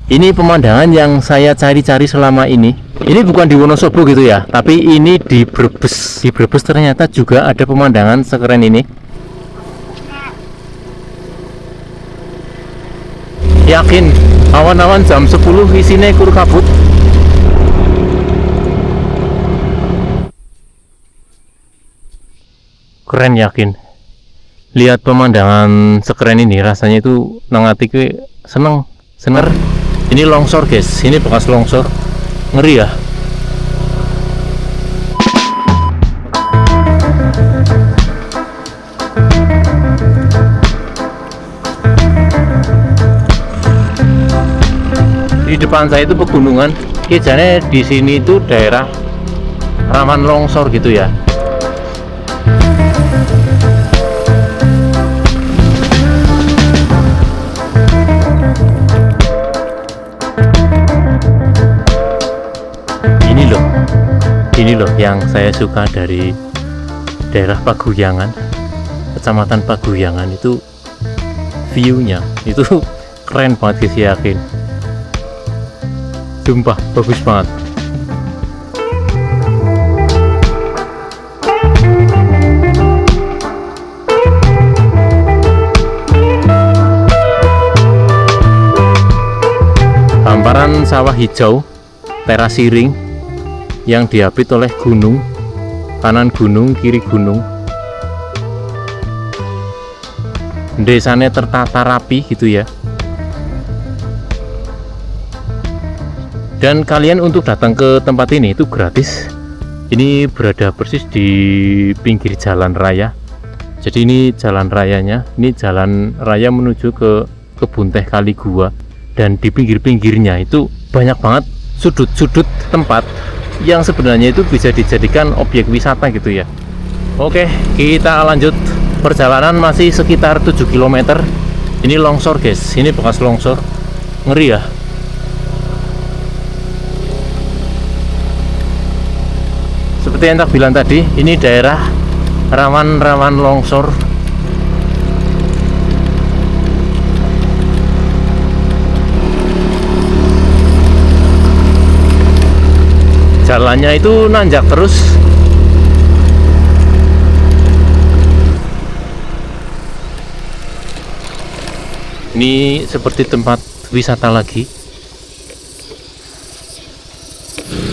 Ini pemandangan yang saya cari-cari selama ini. Ini bukan di Wonosobo gitu ya, tapi ini di Brebes. Di Brebes ternyata juga ada pemandangan sekeren ini. Yakin awan-awan jam 10 isinya kur kabut. Keren yakin. Lihat pemandangan sekeren ini rasanya itu nangati seneng. Ini longsor guys, ini bekas longsor, ngeri ya. Di depan saya itu pegunungan, kejadiannya di sini itu daerah rawan longsor gitu ya. Ini loh yang saya suka dari daerah Paguyangan, Kecamatan Paguyangan itu view-nya itu keren banget guys, yakin. Sumpah bagus banget. Hamparan sawah hijau, teras siring yang diapit oleh gunung, kanan gunung, kiri gunung. Desanya tertata rapi gitu ya. Dan kalian untuk datang ke tempat ini itu gratis. Ini berada persis di pinggir jalan raya. Jadi ini jalan rayanya, ini jalan raya menuju ke kebun teh Kali Gua. Dan di pinggir-pinggirnya itu banyak banget sudut-sudut tempat yang sebenarnya itu bisa dijadikan objek wisata gitu ya. Oke, kita lanjut perjalanan, masih sekitar 7 km. Ini longsor guys, ini bekas longsor, ngeri ya. Seperti yang tak bilang tadi, ini daerah rawan longsor. Jalannya itu nanjak terus. Ini seperti tempat wisata lagi.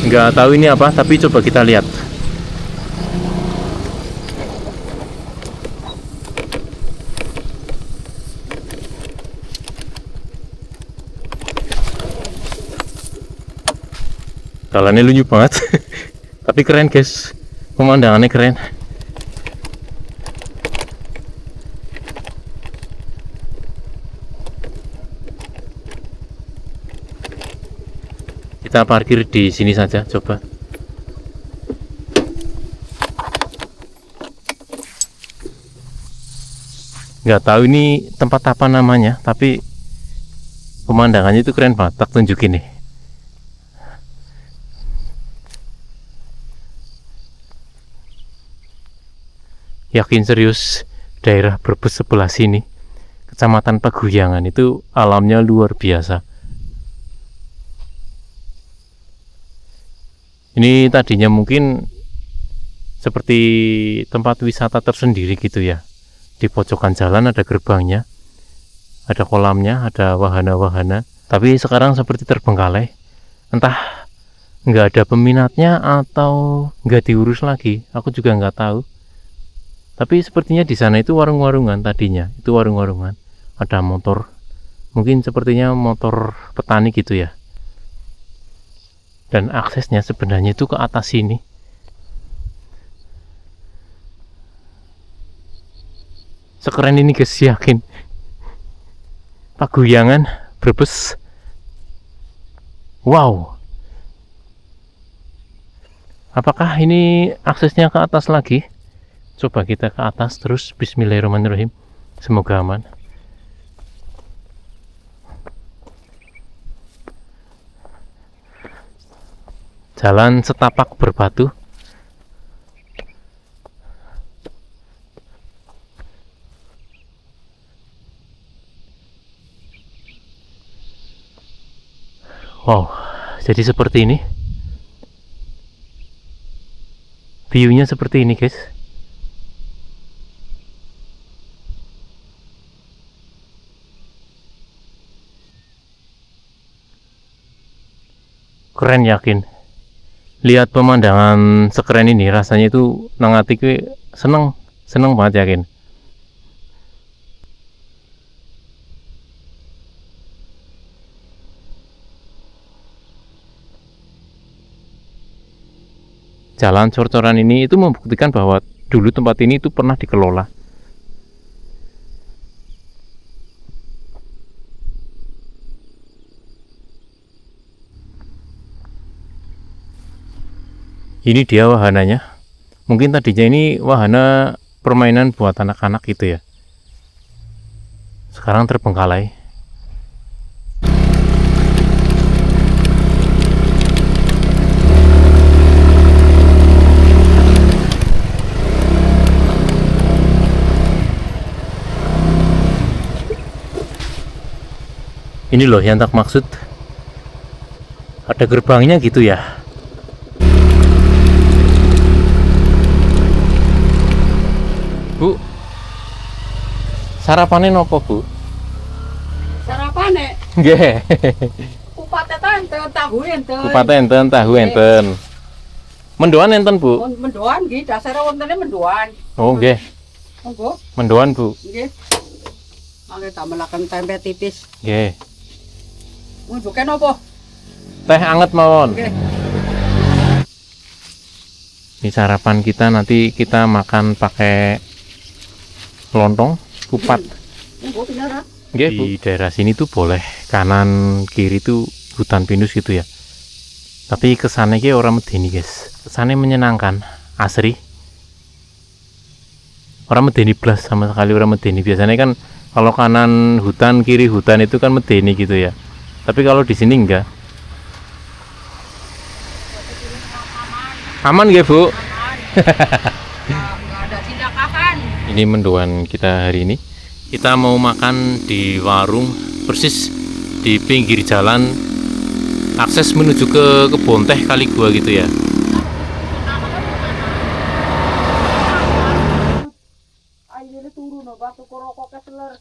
Nggak tahu ini apa, tapi coba kita lihat. Jalannya lucu banget. Tapi keren guys, pemandangannya keren. Kita parkir di sini saja, coba. Nggak tahu ini tempat apa namanya, tapi pemandangannya itu keren banget. Tak tunjukin nih. Yakin serius, daerah Brebes sebelah sini, Kecamatan Paguyangan itu alamnya luar biasa. Ini tadinya mungkin seperti tempat wisata tersendiri gitu ya. Di pojokan jalan ada gerbangnya, ada kolamnya, ada wahana-wahana. Tapi sekarang seperti terbengkalai. Entah nggak ada peminatnya atau nggak diurus lagi. Aku juga nggak tahu. Tapi sepertinya di sana itu warung-warungan tadinya. Itu warung-warungan. Ada motor. Mungkin sepertinya motor petani gitu ya. Dan aksesnya sebenarnya itu ke atas sini. Sekeren ini guys, yakin. Paguyangan, Brebes. Wow. Apakah ini aksesnya ke atas lagi? Coba kita ke atas terus. Bismillahirrahmanirrahim. Semoga aman. Jalan setapak berbatu. Wow, jadi seperti ini. View-nya seperti ini, guys. Keren yakin. Lihat pemandangan sekeren ini, rasanya itu nang atiku seneng banget yakin. Jalan cor-coran ini itu membuktikan bahwa dulu tempat ini itu pernah dikelola. Ini dia wahananya. Mungkin tadinya ini wahana permainan buat anak-anak gitu ya. Sekarang terbengkalai. Ini loh yang tak maksud. Ada gerbangnya gitu ya. Bu, sarapannya nopo, Bu? Sarapane Nggih. kupat enten tahu enten. Kupat enten, tahu enten. Mendoan enten, Bu? Mendoan nggih, dasare wontene mendoan. Oh, nggih. Monggo, Mendoan, Bu. nggih. Mangke tamelaken tempe tipis. Nggih. Ngunjuke napa? Teh anget mawon. Nggih. Ini sarapan kita, nanti kita makan pakai lontong kupat. Monggo pinara. Nggih, Bu. Di daerah sini tuh boleh kanan kiri tuh hutan pinus gitu ya. Tapi kesannya kayak orang medeni, guys. Kesannya menyenangkan, asri. Orang medeni blas, sama sekali orang medeni. Biasanya kan kalau kanan hutan, kiri hutan itu kan medeni gitu ya. Tapi kalau di sini enggak. Aman nggih, Bu? Enggak ada tindakan. Ini mendoan kita hari ini. Kita mau makan di warung persis di pinggir jalan akses menuju ke kebun teh kali gua gitu ya. Ayo turu no batu korokok keseler.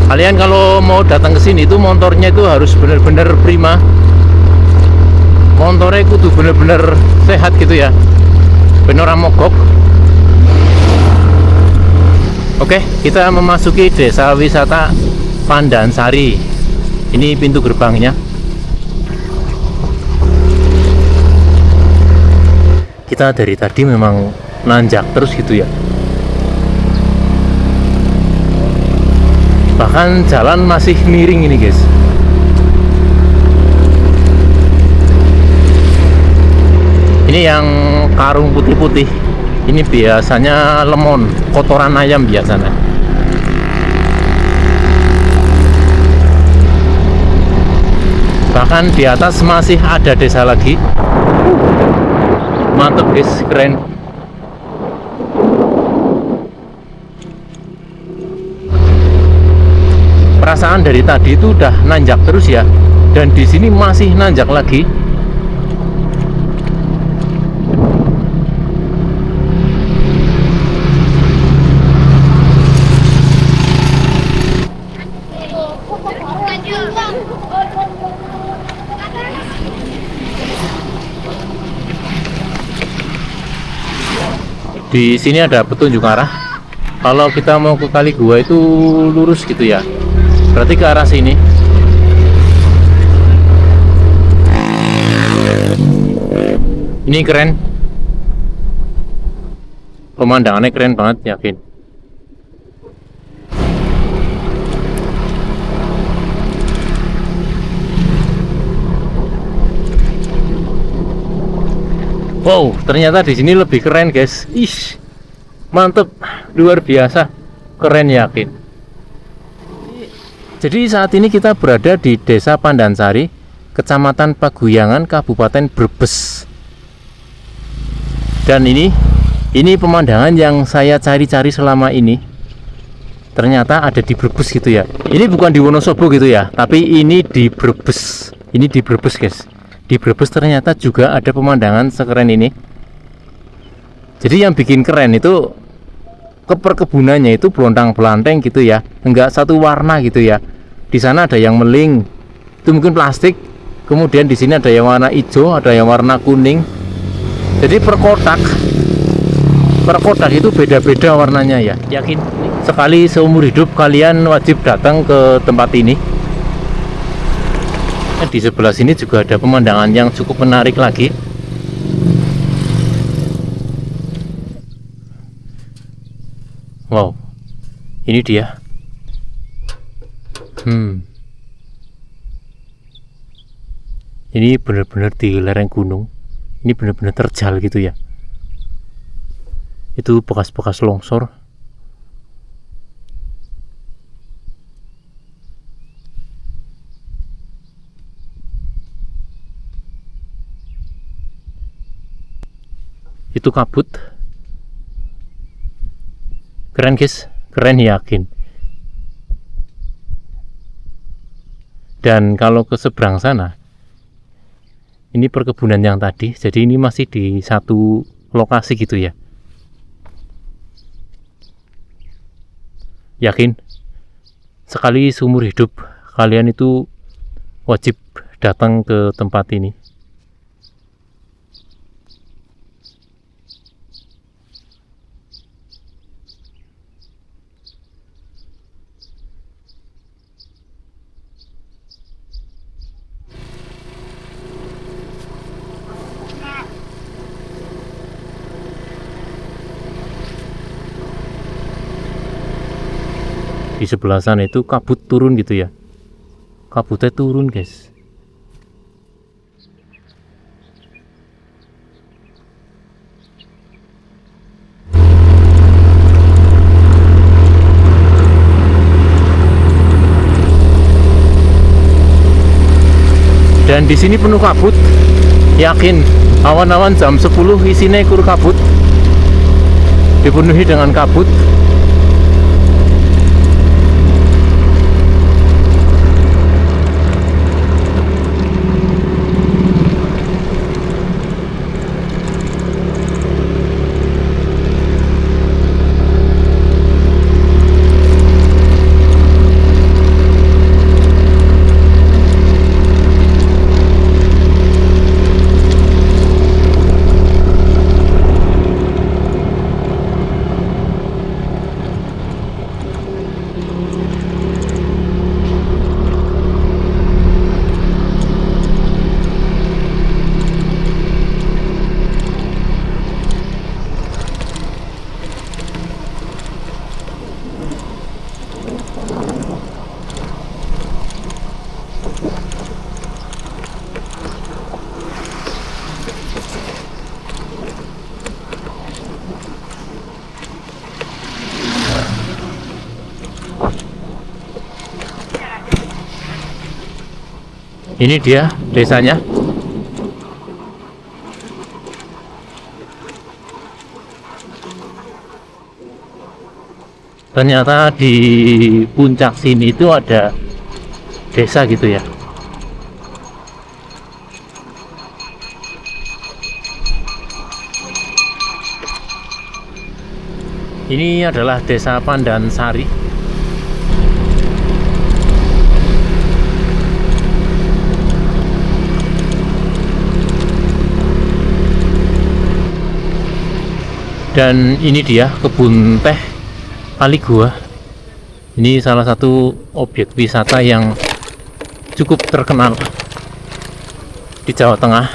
Kalian kalau mau datang ke sini itu motornya itu harus benar-benar prima. Motornya kudu bener-bener sehat gitu ya, bener ora mogok. Oke, kita memasuki desa wisata Pandansari. Ini pintu gerbangnya. Kita dari tadi memang nanjak terus gitu ya, bahkan jalan masih miring ini, guys. Ini yang karung putih-putih, ini biasanya lemon, kotoran ayam biasanya. Bahkan di atas masih ada desa lagi. Mantap, guys, keren. Perasaan dari tadi itu udah nanjak terus ya, dan di sini masih nanjak lagi. Di sini ada petunjuk arah. Kalau kita mau ke kali gua itu lurus gitu ya, berarti ke arah sini. Ini keren, pemandangannya keren banget, yakin. Wow, ternyata di sini lebih keren, guys. Ih, mantep, luar biasa, keren yakin. Jadi saat ini kita berada di Desa Pandansari, Kecamatan Paguyangan, Kabupaten Brebes. Dan ini pemandangan yang saya cari-cari selama ini. Ternyata ada di Brebes gitu ya. Ini bukan di Wonosobo gitu ya, tapi ini di Brebes. Ini di Brebes, guys. Di Brebes ternyata juga ada pemandangan sekeren ini. Jadi yang bikin keren itu keperkebunannya itu belontang-belanteng gitu ya, enggak satu warna gitu ya. Di sana ada yang meling, itu mungkin plastik. Kemudian di sini ada yang warna hijau, ada yang warna kuning. Jadi per kotak itu beda-beda warnanya ya. Yakin? Sekali seumur hidup kalian wajib datang ke tempat ini. Di sebelah sini juga ada pemandangan yang cukup menarik lagi. Wow, ini dia. Ini benar-benar di lereng gunung. Ini benar-benar terjal gitu ya. Itu bekas-bekas longsor. Itu kabut. Keren guys, keren yakin. Dan kalau ke seberang sana, ini perkebunan yang tadi, jadi ini masih di satu lokasi gitu ya. Yakin, sekali seumur hidup kalian itu wajib datang ke tempat ini. Di sebelah sana itu kabut turun gitu ya. Kabutnya turun guys. Dan di sini penuh kabut. Yakin, awan-awan jam 10 isinya kur kabut. Dipenuhi dengan kabut. Ini dia desanya. Ternyata di puncak sini itu ada desa gitu ya. Ini adalah Desa Pandansari. Dan ini dia kebun teh Kali Gua. Ini salah satu objek wisata yang cukup terkenal di Jawa Tengah.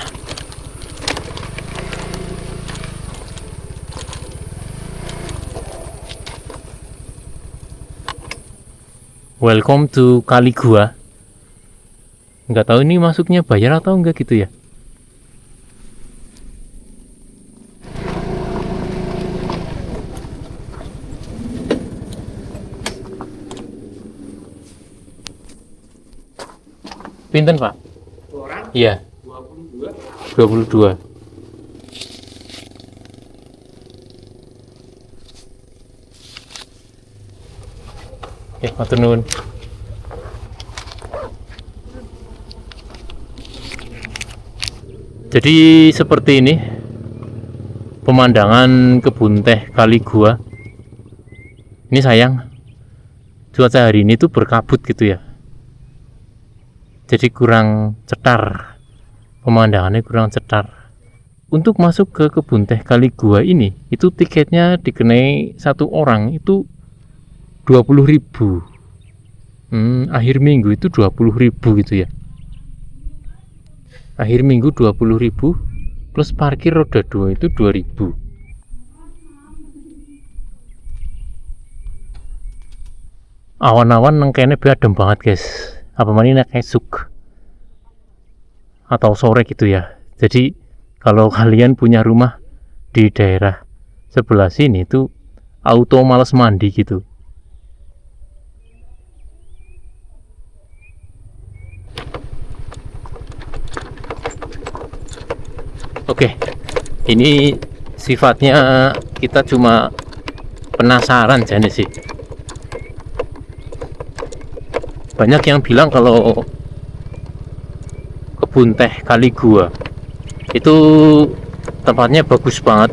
Welcome to Kali Gua. Nggak tahu ini masuknya bayar atau enggak gitu ya. Pinten Pak? 200. Iya, 22. Ya, matur nuwun. Jadi seperti ini pemandangan kebun teh Kali Gua. Ini sayang cuaca hari ini tuh berkabut gitu ya. Jadi kurang cetar. Pemandangannya kurang cetar. Untuk masuk ke kebun teh Kali Gua ini, itu tiketnya dikenai satu orang itu 20.000. Akhir minggu itu 20.000 gitu ya. Akhir minggu 20.000 plus parkir roda 2 itu 2.000. Awan-awan nengkene adem banget guys. Apa mana nek esuk atau sore gitu ya. Jadi kalau kalian punya rumah di daerah sebelah sini tuh auto males mandi gitu. Oke, ini sifatnya kita cuma penasaran jadi sih. Banyak yang bilang kalau kebun teh Kali Gua itu tempatnya bagus banget.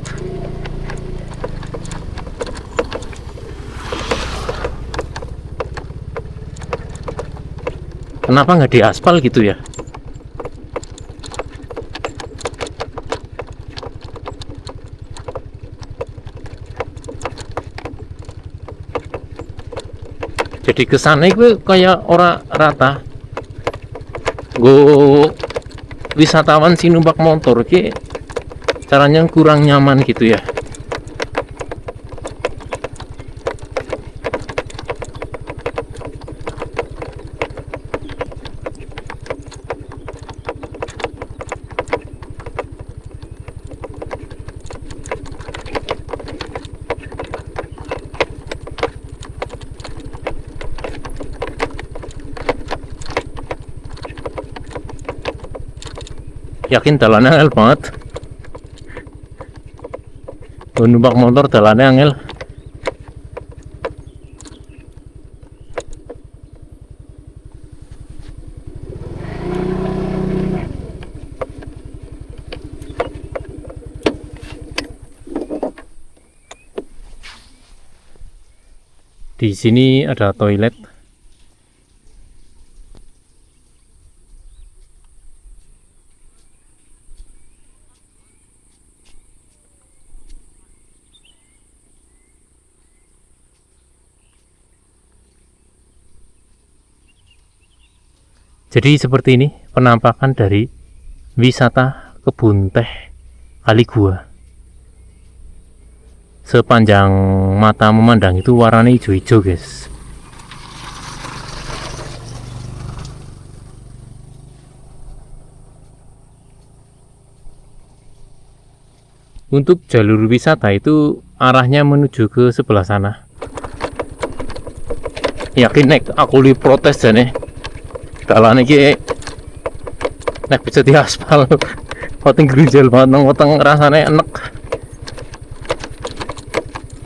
Kenapa nggak diaspal gitu ya? Jadi kesana itu kayak orang rata. Go wisatawan sih numpak motor ki caranya kurang nyaman gitu ya. Yakin dalannya angel banget. Numpak motor dalannya angel. Di sini ada toilet. Jadi seperti ini penampakan dari wisata kebun teh Kali Gua. Sepanjang mata memandang itu warnanya hijau-hijau guys. Untuk jalur wisata itu arahnya menuju ke sebelah sana. Yakin nek aku li protes jane. Dalan iki nek bisa diaspal. Weteng grijel banget nang weteng rasane enek.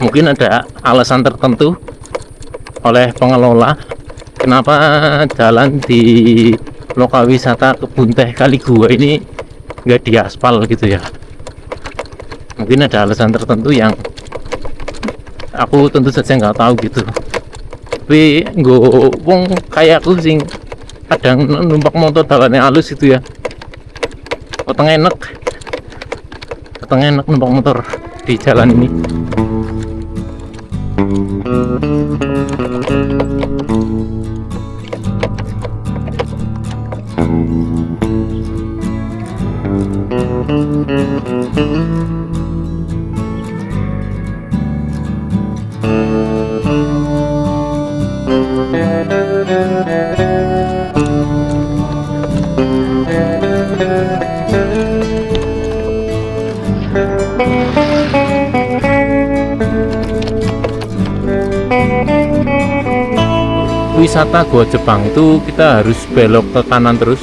Mungkin ada alasan tertentu oleh pengelola kenapa jalan di lokal wisata kebun teh Kali Gua ini nggak diaspal gitu ya. Mungkin ada alasan tertentu yang aku tentu saja nggak tahu gitu. Tapi nggo wong kayak aku sing kadang numpak motor dalannya halus gitu ya. Weteng enek numpak motor di jalan ini. Wisata Gua Jepang itu kita harus belok ke kanan terus.